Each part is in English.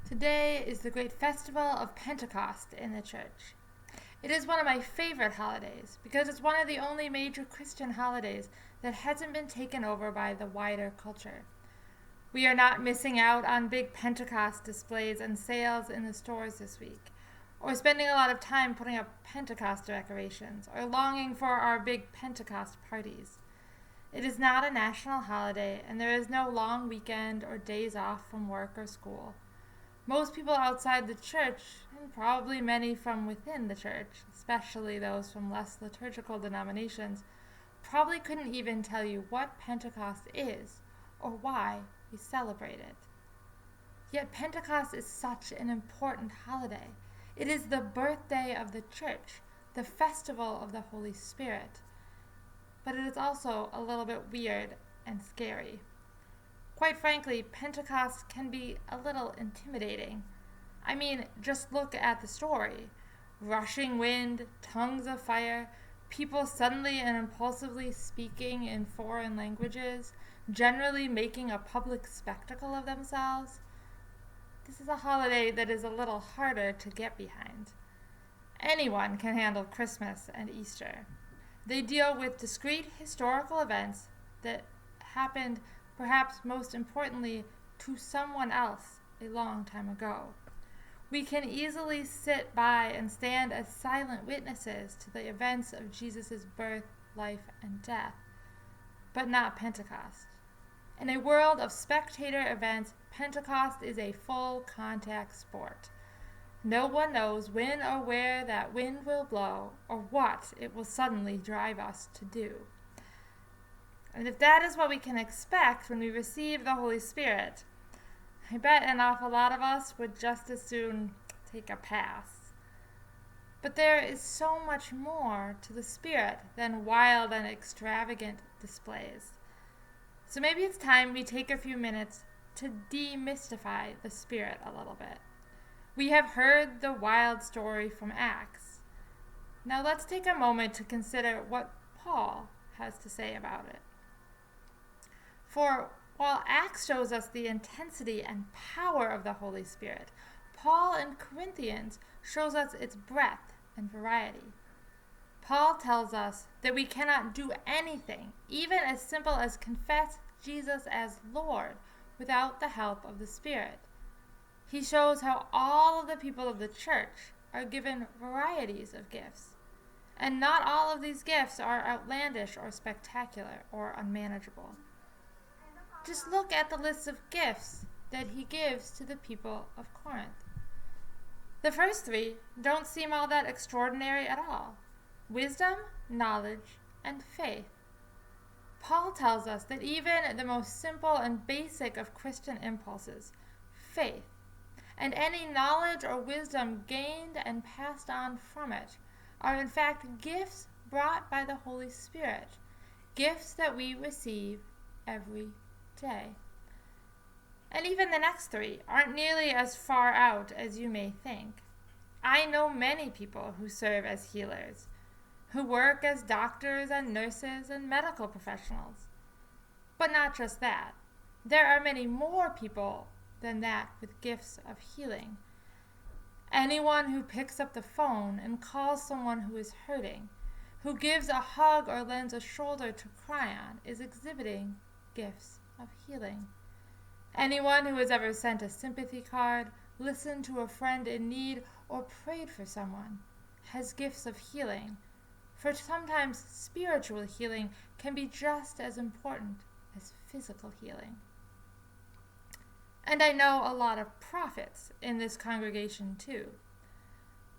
Today is the great festival of Pentecost in the church. It is one of my favorite holidays because it's one of the only major Christian holidays that hasn't been taken over by the wider culture. We are not missing out on big Pentecost displays and sales in the stores this week, or spending a lot of time putting up Pentecost decorations, or longing for our big Pentecost parties. It is not a national holiday, and there is no long weekend or days off from work or school. Most people outside the church, and probably many from within the church, especially those from less liturgical denominations, probably couldn't even tell you what Pentecost is or why we celebrate it. Yet Pentecost is such an important holiday. It is the birthday of the church, the festival of the Holy Spirit. But it is also a little bit weird and scary. Quite frankly, Pentecost can be a little intimidating. I mean, just look at the story. Rushing wind, tongues of fire, people suddenly and impulsively speaking in foreign languages, generally making a public spectacle of themselves. This is a holiday that is a little harder to get behind. Anyone can handle Christmas and Easter. They deal with discrete historical events that happened, perhaps most importantly, to someone else a long time ago. We can easily sit by and stand as silent witnesses to the events of Jesus' birth, life, and death, but not Pentecost. In a world of spectator events, Pentecost is a full contact sport. No one knows when or where that wind will blow or what it will suddenly drive us to do. And if that is what we can expect when we receive the Holy Spirit, I bet an awful lot of us would just as soon take a pass. But there is so much more to the Spirit than wild and extravagant displays. So maybe it's time we take a few minutes to demystify the Spirit a little bit. We have heard the wild story from Acts. Now let's take a moment to consider what Paul has to say about it. For while Acts shows us the intensity and power of the Holy Spirit, Paul in Corinthians shows us its breadth and variety. Paul tells us that we cannot do anything, even as simple as confess Jesus as Lord, without the help of the Spirit. He shows how all of the people of the church are given varieties of gifts, and not all of these gifts are outlandish or spectacular or unmanageable. Just look at the list of gifts that he gives to the people of Corinth. The first three don't seem all that extraordinary at all: wisdom, knowledge, and faith. Paul tells us that even the most simple and basic of Christian impulses, faith, and any knowledge or wisdom gained and passed on from it, are in fact gifts brought by the Holy Spirit, gifts that we receive every day. And even the next three aren't nearly as far out as you may think. I know many people who serve as healers, who work as doctors and nurses and medical professionals. But not just that. There are many more people than that with gifts of healing. Anyone who picks up the phone and calls someone who is hurting, who gives a hug or lends a shoulder to cry on, is exhibiting gifts of healing. Anyone who has ever sent a sympathy card, listened to a friend in need, or prayed for someone has gifts of healing. For sometimes spiritual healing can be just as important as physical healing. And I know a lot of prophets in this congregation too.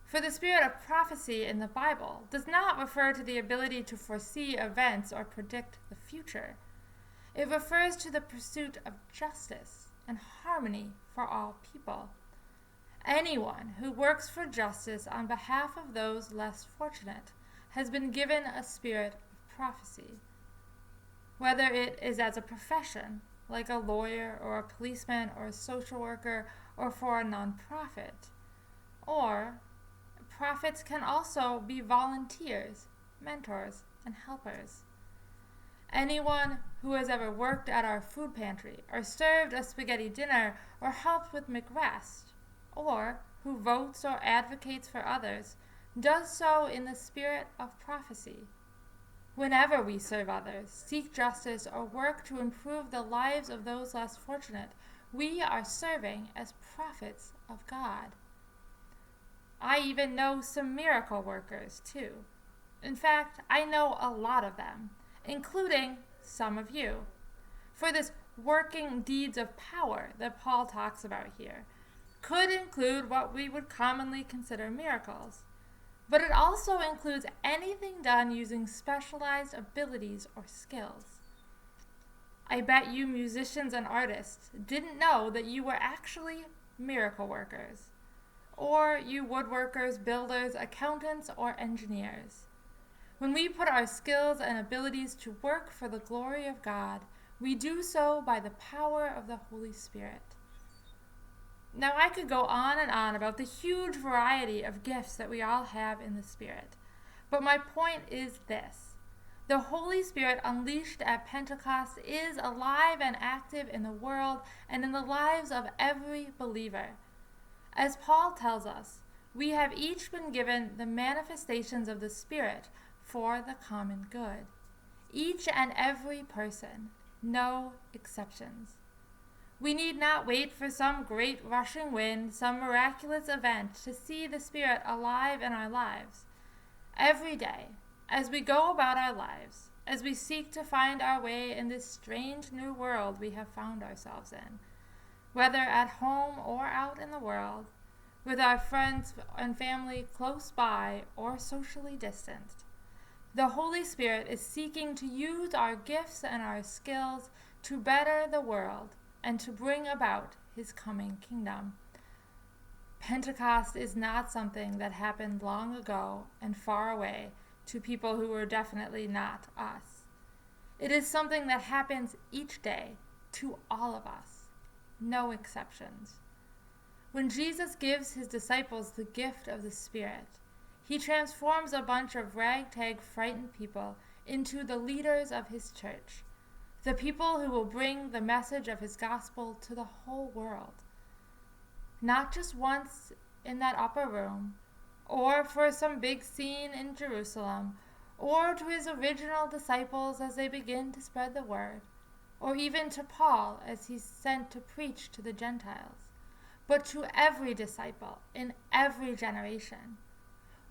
For the spirit of prophecy in the Bible does not refer to the ability to foresee events or predict the future. It refers to the pursuit of justice and harmony for all people. Anyone who works for justice on behalf of those less fortunate has been given a spirit of prophecy. Whether it is as a profession, like a lawyer or a policeman or a social worker or for a nonprofit, or prophets can also be volunteers, mentors, and helpers. Anyone who has ever worked at our food pantry or served a spaghetti dinner or helped with McRest or who votes or advocates for others, does so in the spirit of prophecy. Whenever we serve others, seek justice, or work to improve the lives of those less fortunate, we are serving as prophets of God. I even know some miracle workers, too. In fact, I know a lot of them, including some of you. For this working deeds of power that Paul talks about here could include what we would commonly consider miracles, but it also includes anything done using specialized abilities or skills. I bet you musicians and artists didn't know that you were actually miracle workers, or you woodworkers, builders, accountants, or engineers. When we put our skills and abilities to work for the glory of God, we do so by the power of the Holy Spirit. Now, I could go on and on about the huge variety of gifts that we all have in the Spirit, but my point is this. The Holy Spirit unleashed at Pentecost is alive and active in the world and in the lives of every believer. As Paul tells us, we have each been given the manifestations of the Spirit for the common good. Each and every person, no exceptions. We need not wait for some great rushing wind, some miraculous event to see the Spirit alive in our lives. Every day, as we go about our lives, as we seek to find our way in this strange new world we have found ourselves in, whether at home or out in the world, with our friends and family close by or socially distant, the Holy Spirit is seeking to use our gifts and our skills to better the world and to bring about his coming kingdom. Pentecost is not something that happened long ago and far away to people who were definitely not us. It is something that happens each day to all of us, no exceptions. When Jesus gives his disciples the gift of the Spirit, he transforms a bunch of ragtag, frightened people into the leaders of his church, the people who will bring the message of his gospel to the whole world. Not just once in that upper room, or for some big scene in Jerusalem, or to his original disciples as they begin to spread the word, or even to Paul as he's sent to preach to the Gentiles, but to every disciple in every generation.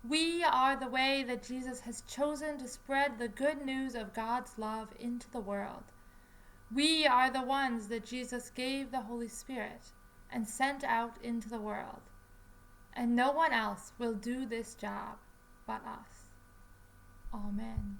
We are the way that Jesus has chosen to spread the good news of God's love into the world. We are the ones that Jesus gave the Holy Spirit and sent out into the world. And no one else will do this job but us. Amen.